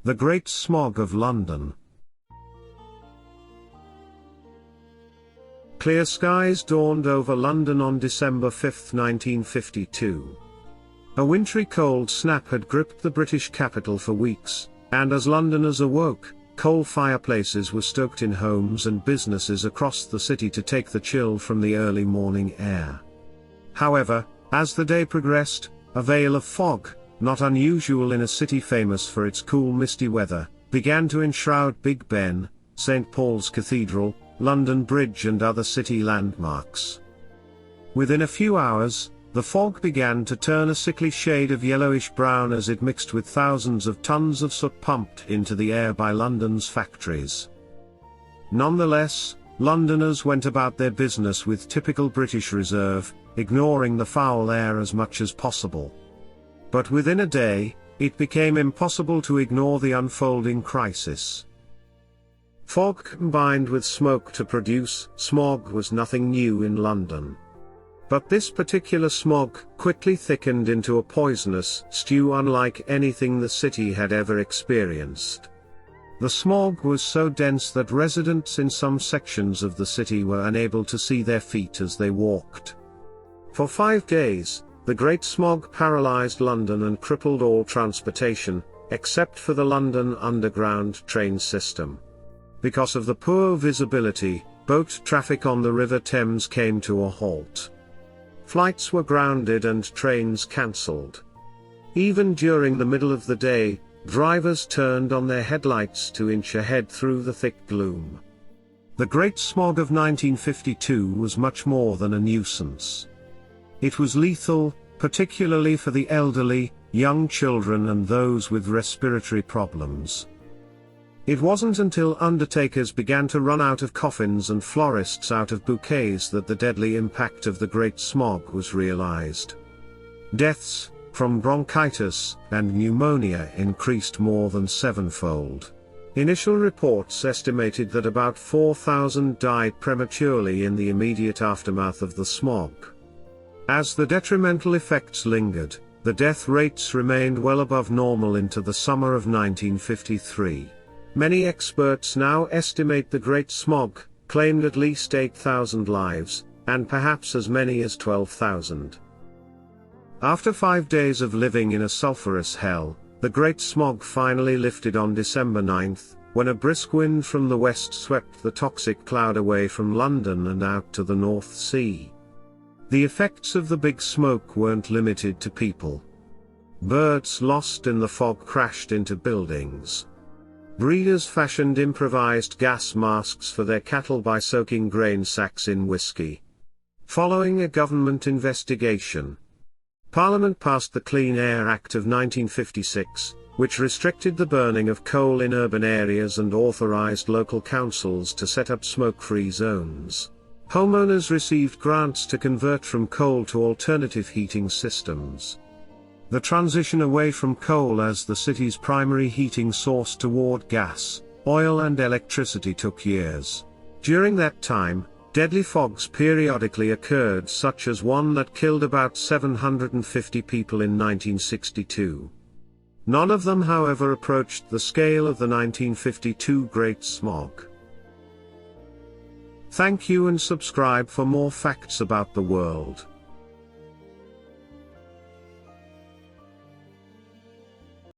The Great Smog of London. Clear skies dawned over London on December 5, 1952. A wintry cold snap had gripped the British capital for weeks, and as Londoners awoke, coal fireplaces were stoked in homes and businesses across the city to take the chill from the early morning air. However, as the day progressed, a veil of fog, not unusual in a city famous for its cool misty weather, began to enshroud Big Ben, St. Paul's Cathedral, London Bridge and other city landmarks. Within a few hours, the fog began to turn a sickly shade of yellowish-brown as it mixed with thousands of tons of soot pumped into the air by London's factories. Nonetheless, Londoners went about their business with typical British reserve, ignoring the foul air as much as possible. But within a day, it became impossible to ignore the unfolding crisis. Fog combined with smoke to produce smog was nothing new in London. But this particular smog quickly thickened into a poisonous stew unlike anything the city had ever experienced. The smog was so dense that residents in some sections of the city were unable to see their feet as they walked. For 5 days, the Great Smog paralyzed London and crippled all transportation, except for the London Underground train system. Because of the poor visibility, boat traffic on the River Thames came to a halt. Flights were grounded and trains cancelled. Even during the middle of the day, drivers turned on their headlights to inch ahead through the thick gloom. The Great Smog of 1952 was much more than a nuisance. It was lethal, particularly for the elderly, young children and those with respiratory problems. It wasn't until undertakers began to run out of coffins and florists out of bouquets that the deadly impact of the Great Smog was realized. Deaths from bronchitis and pneumonia increased more than 7-fold. Initial reports estimated that about 4,000 died prematurely in the immediate aftermath of the smog. As the detrimental effects lingered, the death rates remained well above normal into the summer of 1953. Many experts now estimate the Great Smog claimed at least 8,000 lives, and perhaps as many as 12,000. After 5 days of living in a sulphurous hell, the Great Smog finally lifted on December 9, when a brisk wind from the west swept the toxic cloud away from London and out to the North Sea. The effects of the big smoke weren't limited to people. Birds lost in the fog crashed into buildings. Breeders fashioned improvised gas masks for their cattle by soaking grain sacks in whiskey. Following a government investigation, Parliament passed the Clean Air Act of 1956, which restricted the burning of coal in urban areas and authorized local councils to set up smoke-free zones. Homeowners received grants to convert from coal to alternative heating systems. The transition away from coal as the city's primary heating source toward gas, oil and electricity took years. During that time, deadly fogs periodically occurred, such as one that killed about 750 people in 1962. None of them, however, approached the scale of the 1952 Great Smog. Thank you and subscribe for more facts about the world.